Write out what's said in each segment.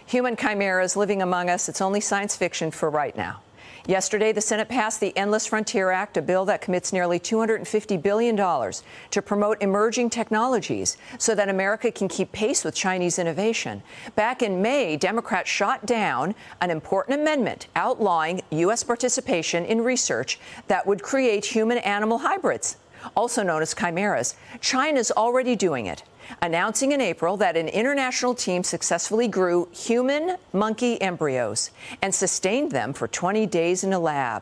Human chimeras living among us, it's only science fiction for right now. Yesterday, the Senate passed the Endless Frontier Act, a bill that commits nearly $250 billion to promote emerging technologies so that America can keep pace with Chinese innovation. Back in May, Democrats shot down an important amendment outlawing U.S. participation in research that would create human-animal hybrids, also known as chimeras. China's already doing it, announcing in April that an international team successfully grew human monkey embryos and sustained them for 20 days in a lab.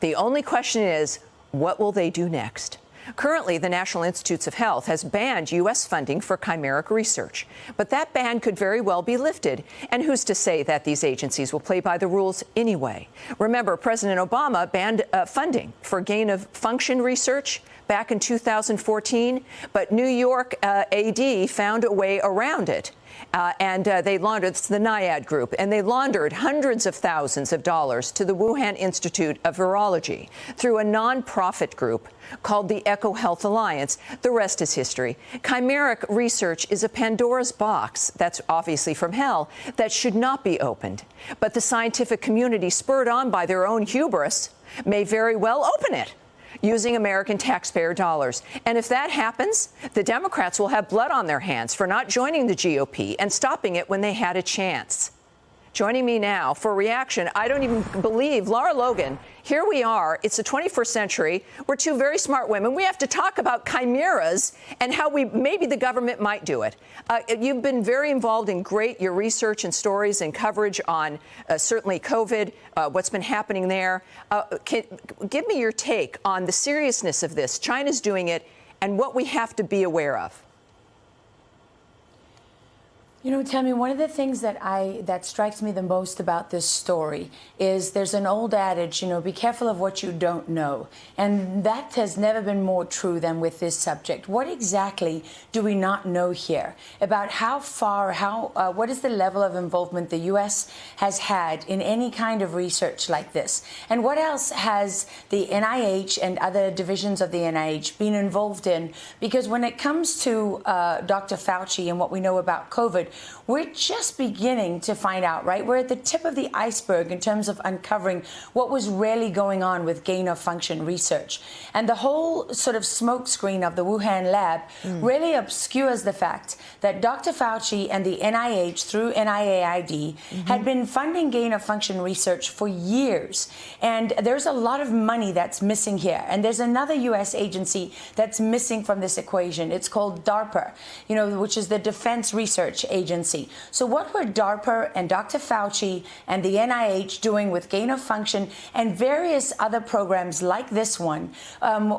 The only question is, what will they do next? Currently, the National Institutes of Health has banned U.S. funding for chimeric research. But that ban could very well be lifted. And who's to say that these agencies will play by the rules anyway? Remember, President Obama banned funding for gain-of-function research back in 2014. But New York AD found a way around it. They laundered, it's the NIAID group, and they laundered hundreds of thousands of dollars to the Wuhan Institute of Virology through a nonprofit group called the Eco Health Alliance. The rest is history. Chimeric research is a Pandora's box, that's obviously from hell, that should not be opened. But the scientific community, spurred on by their own hubris, may very well open it using American taxpayer dollars. And if that happens, the Democrats will have blood on their hands for not joining the GOP and stopping it when they had a chance. Joining me now for reaction, I don't even believe, Lara Logan, here we are. It's the 21st century. We're two very smart women. We have to talk about chimeras and how maybe the government might do it. You've been very involved in your research and stories and coverage on certainly COVID, what's been happening there. Give me your take on the seriousness of this. China's doing it and what we have to be aware of. You know, Tammy, one of the things that strikes me the most about this story is there's an old adage, you know, be careful of what you don't know. And that has never been more true than with this subject. What exactly do we not know here about how far, what is the level of involvement the U.S. has had in any kind of research like this? And what else has the NIH and other divisions of the NIH been involved in? Because when it comes to Dr. Fauci and what we know about COVID, we're just beginning to find out, right? We're at the tip of the iceberg in terms of uncovering what was really going on with gain-of-function research. And the whole sort of smokescreen of the Wuhan lab really obscures the fact that Dr. Fauci and the NIH through NIAID had been funding gain-of-function research for years. And there's a lot of money that's missing here. And there's another U.S. agency that's missing from this equation. It's called DARPA, you know, which is the Defense Research Agency. So what were DARPA and Dr. Fauci and the NIH doing with gain-of-function and various other programs like this one,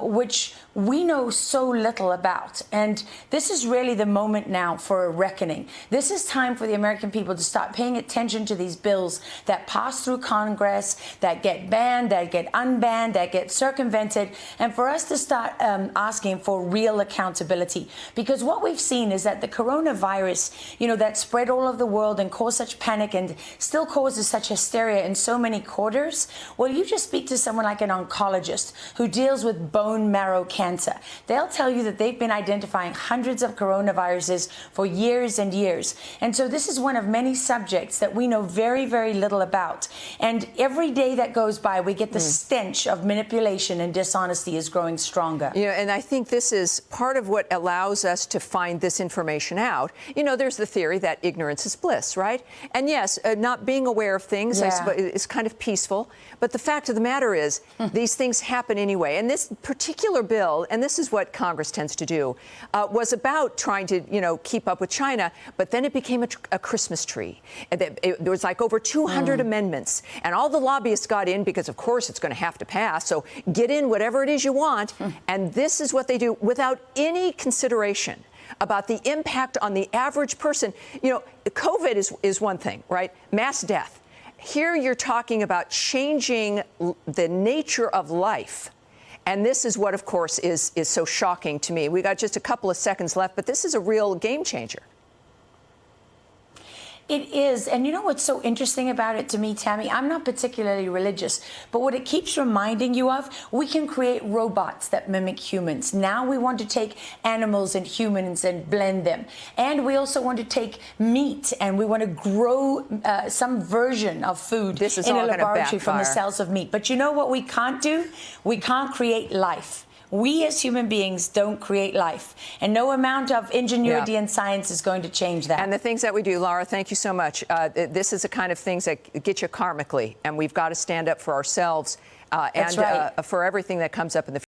which we know so little about? And this is really the moment now for a reckoning. This is time for the American people to start paying attention to these bills that pass through Congress, that get banned, that get unbanned, that get circumvented, and for us to start asking for real accountability. Because what we've seen is that the coronavirus, you know, that spread all over the world and caused such panic and still causes such hysteria in so many quarters. Well, you just speak to someone like an oncologist who deals with bone marrow cancer. They'll tell you that they've been identifying hundreds of coronaviruses for years and years. And so this is one of many subjects that we know very, very little about. And every day that goes by, we get the stench of manipulation and dishonesty is growing stronger. You know, and I think this is part of what allows us to find this information out. You know, there's the theory that ignorance is bliss, right? And yes, not being aware of things is kind of peaceful. But the fact of the matter is, these things happen anyway. And this particular bill, and this is what Congress tends to do, was about trying to, you know, keep up with China. But then it became a Christmas tree. There was like over 200 amendments. And all the lobbyists got in because, of course, it's going to have to pass. So get in whatever it is you want. And this is what they do without any consideration about the impact on the average person. You know, COVID is one thing, right? Mass death. Here you're talking about changing the nature of life. And this is what, of course, is so shocking to me. We got just a couple of seconds left, but this is a real game changer. It is. And you know what's so interesting about it to me, Tammy? I'm not particularly religious, but what it keeps reminding you of, we can create robots that mimic humans. Now we want to take animals and humans and blend them. And we also want to take meat and we want to grow some version of food in a laboratory from the cells of meat. But you know what we can't do? We can't create life. We as human beings don't create life, and no amount of ingenuity and science is going to change that. And the things that we do, Laura, thank you so much. This is the kind of things that get you karmically, and we've got to stand up for ourselves and right. For everything that comes up in the future.